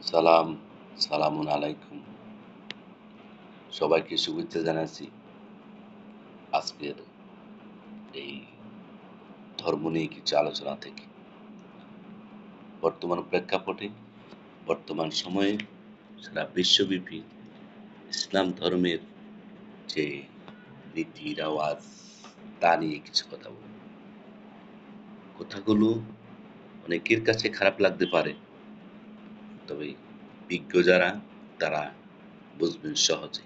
সালাম, সালামুন আলাইকুম। সবাইকে শুভেচ্ছা জানাচ্ছি আজকের এই ধর্ম নিয়ে কিছু আলোচনা থেকে। বর্তমান প্রেক্ষাপটে, বর্তমান সময়ে সারা বিশ্বব্যাপী ইসলাম ধর্মের যে রীতি-রেওয়াজ তা নিয়ে কিছু কথা বলব। কথাগুলো অনেকের কাছে খারাপ লাগতে পারে, তবে বিজ্ঞ যারা তারা বুঝবেন সহজে।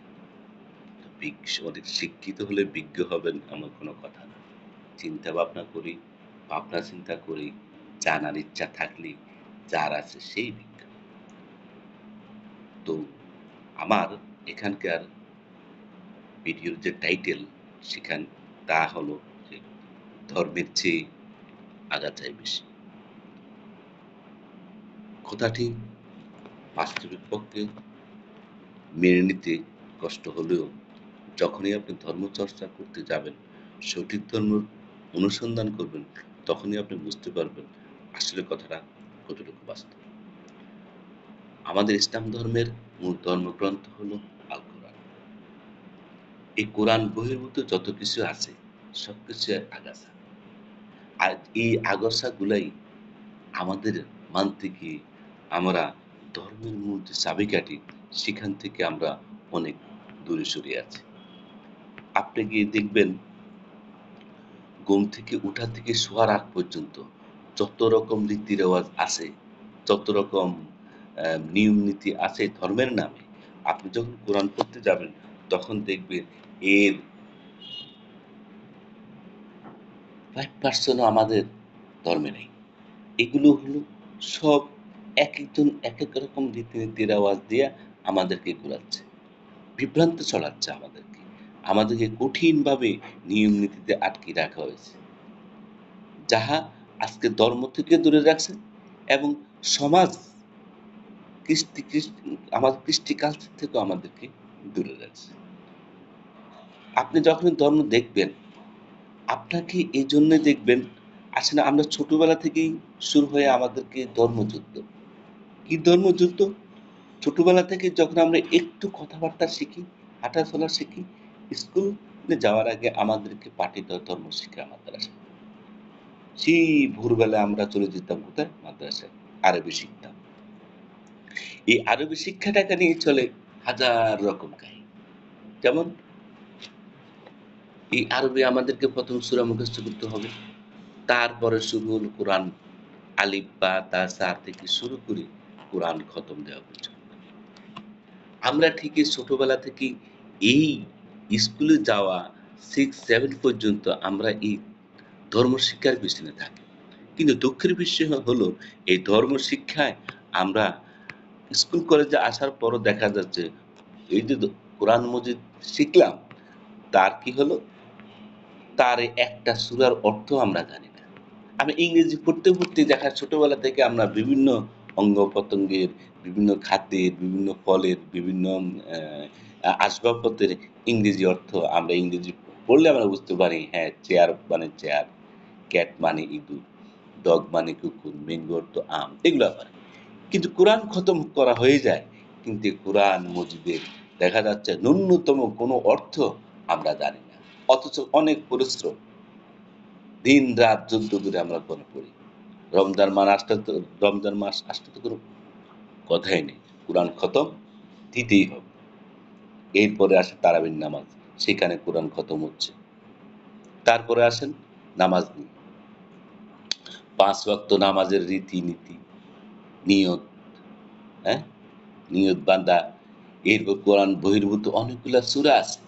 অনেক শিক্ষিত হলে বিজ্ঞ হবেন এমন কোনো কথা না। চিন্তা ভাবনা করি, ভাবনা চিন্তা করি, জানার ইচ্ছা থাকলে যার আছে সেই বিজ্ঞ। তো আমার এখানকার ভিডিওর যে টাইটেল সেখান তা হলো যে ধর্মের চেয়ে আঘাত যায় বেশি। কথাটি বাস্তবিক পক্ষে মেনে নিতে কষ্ট হলেও যখনই আপনি ধর্ম চর্চা করতে যাবেন, সঠিক ধর্ম অনুসন্ধান করবেন, তখনই আপনি বুঝতে পারবেন আসলে কথাটা কতটুকু বাস্তব। আমাদের ইসলাম ধর্মের মূল ধর্মগ্রন্থ হলো আল কোরআন। এই কোরআন বহির্ভূত যত কিছু আছে সবকিছু আগাছা। আর এই আগাছাগুলাই আমাদের মানতে গিয়ে আমরা ধর্মের মূল যে চাবিকাঠি সেখান থেকে আমরা অনেক দূরে সরে আছি। আপনি গিয়ে দেখবেন ঘুম থেকে উঠা থেকে শোয়ার আগ পর্যন্ত যত রকম রীতি রেওয়াজ আছে, যত রকম নিয়ম নীতি আছে ধর্মের নামে, আপনি যখন কোরআন পড়তে যাবেন তখন দেখবেন এর 5% ও আমাদের ধর্মে নেই। এগুলো হলো সব একেকজন একেক রকম রীতিনীতি রেওয়াজ দিয়া আমাদেরকে ঘুরাচ্ছে, বিভ্রান্তে ছড়াচ্ছে আমাদেরকে। আমাদেরকে কঠিনভাবে নিয়ম নীতিতে আটকে রাখা হয়েছে। যাহা আজকে ধর্ম থেকে দূরে রাখছে এবং সমাজ আমাদের কৃষ্টি কালচার থেকেও আমাদেরকে দূরে রাখছে। আপনি যখন ধর্ম দেখবেন, আপনাকে এই জন্য দেখবেন, আসলে আমরা ছোটবেলা থেকেই শুরু হয়ে আমাদেরকে ধর্মযুদ্ধ। কি ধর্মযুদ্ধ? ছোটবেলা থেকে যখন আমরা একটু কথাবার্তা শিখি, হাঁটা চলা শিখি, স্কুলে যাওয়ার আগে আমাদেরকে পাঠিয়ে দেওয়া ধর্ম শিক্ষা মাদ্রাসা। সেই ভোরবেলায় আমরা চলে যেতাম কোথায়? মাদ্রাসায়। আরবি শিখতাম। এই আরবি শিক্ষাটাকে নিয়ে চলে হাজার রকম কাহিনী। যেমন এই আরবি আমাদেরকে ১ম সূরা মুখস্থ করতে হবে। তারপরে শুরু হলো কোরআন আলিফ বা তা সা থেকে শুরু করে কোরআন খতম দেওয়া পর্যন্ত। আমরা ঠিকই ছোটবেলা থেকেই এই স্কুলে যাওয়া 6, 7 পর্যন্ত আমরা এই ধর্ম শিক্ষার পেছনে থাকি। কিন্তু দুঃখের বিষয় হলো এই ধর্ম শিক্ষায় আমরা স্কুল কলেজে আসার পরও দেখা যাচ্ছে এই যে কোরআন মজিদ শিখলাম, তার কি হলো? তার এই একটা সূরার অর্থ আমরা জানি না। আমি ইংরেজি পড়তে দেখা ছোটবেলা থেকে আমরা বিভিন্ন অঙ্গ-প্রত্যঙ্গের, বিভিন্ন খাদ্যের, বিভিন্ন ফলের, বিভিন্ন আসবাবপত্রের ইংরেজি অর্থ আমরা ইংরেজি পড়লে আমরা বুঝতে পারি, হ্যাঁ, চেয়ার মানে চেয়ার, ক্যাট মানে ইঁদুর, ডগ মানে কুকুর, ম্যাঙ্গো অর্থ আম, এগুলা পারি। কিন্তু কোরআন খতম করা হয়ে যায়। কিন্তু এই কোরআন মজিদের দেখা যাচ্ছে ন্যূনতম কোনো অর্থ আমরা জানি না। অথচ অনেক পরিশ্রম, দিন-রাত যুদ্ধ করে আমরা কোরআন পড়ি। রমজান মাস আসতে তো রমজান মাস আসতে তো কোনো কথাই নেই। কোরআন খতম দিতেই হবে। এরপরে আসে তারাবির নামাজ। সেখানে কোরআন খতম হচ্ছে। তারপরে আসেন নামাজ নিয়ে। ৫ ওয়াক্ত নামাজের রীতিনীতি, নিয়ত, হ্যাঁ? নিয়ত বান্দা। এরপর কোরআন বহির্ভূত অনেকগুলা সূরা আছে।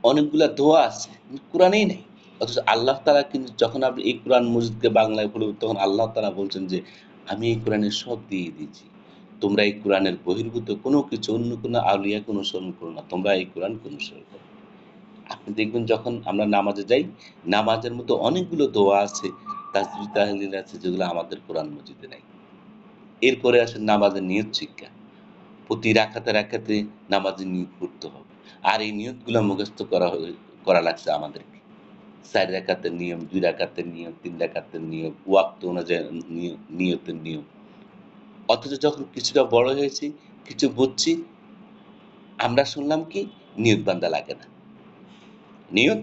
অনেকগুলা দোয়া আছে। কিন্তু কোরআনেই নাই। অথচ আল্লাহ তাআলা কিন্তু যখন আপনি এই কোরআন মজিদকে বাংলায় পড়বেন তখন আল্লাহ তাআলা বলছেন যে, "আমি এই কোরআনে সব দিয়ে দিয়েছি। তোমরা এই কোরআনের বহির্ভূত কোনো কিছু অন্য কোনো আউলিয়াকে অনুসরণ করো না। তোমরা এই কোরআনকে অনুসরণ করো।" আপনি দেখবেন যখন আমরা নামাজে যাই, নামাজের মতো অনেকগুলো দোয়া আছে, তাসবিহ তাহলিল আছে যেগুলো আমাদের কোরআন মজিদে নাই। এরপরে আসে নামাজের নিয়ত শিক্ষা। প্রতি রাকাতে নামাজে নিয়ত করতে হবে। আর এই নিয়তগুলা মুখস্থ করা লাগছে আমাদেরকে। ৪ রাকাতের নিয়ম, ২ রাকাতের নিয়ম, ৩ রাকাতের নিয়ম, ওয়াক্ত অনুযায়ী নিয়তের নিয়ম। অথচ যখন কিছুটা বড় হয়েছি, কিছু বুঝছি, আমরা শুনলাম কি নিয়ত বান্দা লাগে না। নিয়ত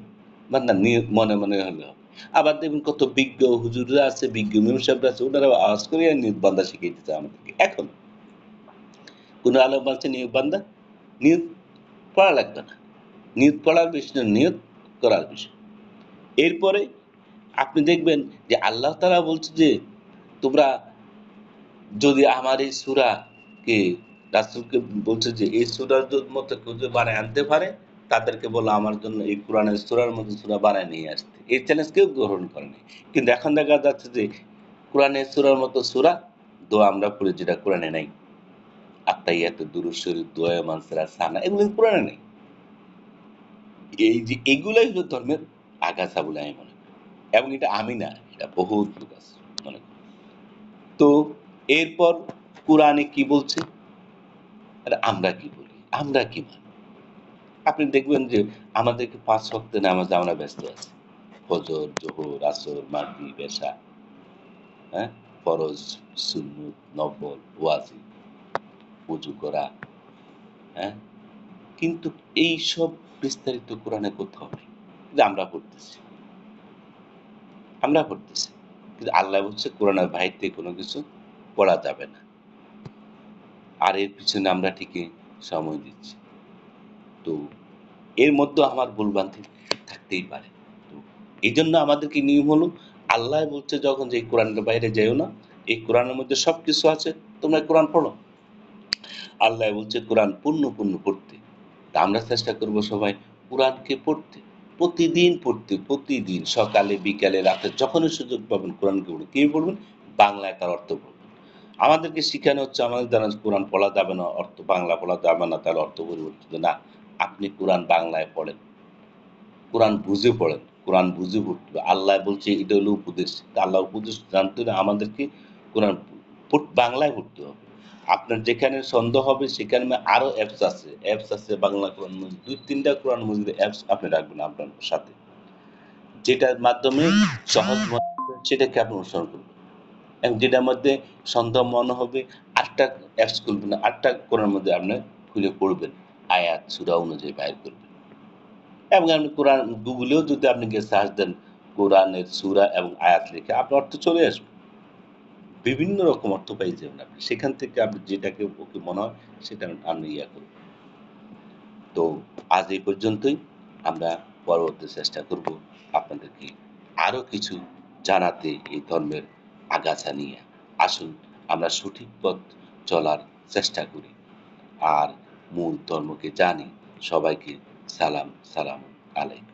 বান্দা নিয়ত মনে, মনে হলে হবে। আবার দেখবেন কত বিজ্ঞ হুজুররা আছে, বিজ্ঞ ইমাম সাহেবরা আছে, উনারা আওয়াজ করে নিয়ত বান্দা শিখিয়ে দিতে আমাদেরকে। এখন কোন আলেম বলছে নিয়ত বান্দা, নিয়ত পড়া লাগবে না। নিয়ত পড়ার বিষয় না, নিয়ত করার বিষয়। এরপরে আপনি দেখবেন যে আল্লাহ তাআলা বলছে যে, তোমরা যদি আমার এই সূরাকে রাসূলকে বলছে যে এই সূরার মতো কেউ যদি বানায় আনতে পারে, তাদেরকে বলো আমার জন্য এই কোরআনের সূরার মতো সূরা বানায় নিয়ে আসতে। এই চ্যালেঞ্জ কেউ গ্রহণ করেনি। কিন্তু এখন দেখা যাচ্ছে যে কোরআনের সূরার মতো সূরা দোয়া আমরা পড়ি যেটা কোরআনে নাই। আত্তাহিয়াতু, দুরূদ শরীফ, দোয়া মানসুরা, সানা এগুলো কোরআনে নেই। এই যে এগুলাই হলো ধর্মের আগাছা বলে আমি মনে করি। এবং এটা আমি না, এটা বহুত লোক আছে মনে করি। তো এরপর কোরআনে কি বলছে? আর আমরা কি বলি? আমরা কি মানি? আপনি দেখবেন যে আমাদেরকে ৫ ওয়াক্ত নামাজে আমরা ব্যস্ত আছি। ফজর, জোহর, আসর, মাগরিব, এশা, হ্যাঁ? ফরজ, সুন্নত, নফল, ওয়াজিব, ওযু করা, হ্যাঁ? কিন্তু এইসব বিস্তারিত কোরআনে কোথাও নেই। কিন্তু আমরা পড়তেছি। আমরা পড়তেছি। কিন্তু আল্লাহ বলছে কোরআনের বাহির থেকে কোনো কিছু পড়া যাবে না। আর এর পিছনে আমরা ঠিকই সময় দিচ্ছি। তো এর মধ্যেও আমার ভুলভ্রান্তি থাকতেই পারে। তো এইজন্য আমাদেরকে নিয়ম হলো আল্লাহ বলছে যখন যে এই কোরআনের বাইরে যাইও না। এই কোরআনের মধ্যে সবকিছু আছে। তোমরা কোরআন পড়ো। আল্লাহ বলছে কোরআন পূর্ণ পড়তে। তা আমরা চেষ্টা করব সবাই কোরআনকে পড়তে। প্রতিদিন পড়তে, প্রতিদিন সকালে, বিকালে, রাতে যখনই সুযোগ পাবেন কোরআনকে পড়ুন। কিভাবে পড়বেন? বাংলায় তার অর্থ পড়বেন। আমাদেরকে শিখানো হচ্ছে আমাদের দ্বারা কোরআন পড়া যাবে না, অর্থ বাংলা পড়া যাবে না, তার অর্থ পরিবর্তিত না। আপনি কোরআন বাংলায় পড়েন। কোরআন বুঝে পড়েন। কোরআন বুঝে পড়তে হবে। আল্লাহ বলছে এটা হলো উপদেশ। তা আল্লাহ উপদেশ জানতে হলে আমাদেরকে কোরআন বাংলায় পড়তে হবে। আপনার যেখানে সন্দেহ হবে সেখানে আরো অ্যাপস আছে বাংলা কোরআন মজিদ। ২-৩ টা কোরআন মজিদের অ্যাপস আপনি রাখবেন আপনার সাথে। যেটার মাধ্যমে সহজ মনে হবে সেটাকে আপনি অনুসরণ করবেন। এবং যেটার মধ্যে সন্দেহ মনে হবে আরেকটা অ্যাপস খুলবেন, আরেকটা কোরআনের মধ্যে আপনি খুলে পড়বেন। আয়াত সূরা অনুযায়ী বাইর করবেন। এবং আপনি কোরআন গুগলেও যদি আপনি গিয়ে সার্চ দেন কোরআনের সূরা এবং আয়াত লিখে আপনার অর্থ চলে আসবে। বিভিন্ন রকম অর্থ পেয়ে যাবেন আপনি। সেখান থেকে আপনি যেটাকে ওকে মনে হয় সেটা আপনি ইয়া করবেন। তো আজ এই পর্যন্তই। আমরা পরবর্তী চেষ্টা করব আপনাদেরকে আরো কিছু জানাতে এই ধর্মের আগাছা নিয়ে। আসুন আমরা সঠিক পথ চলার চেষ্টা করি। আর মূল ধর্মকে জানি। সবাইকে সালাম আলাইকুম।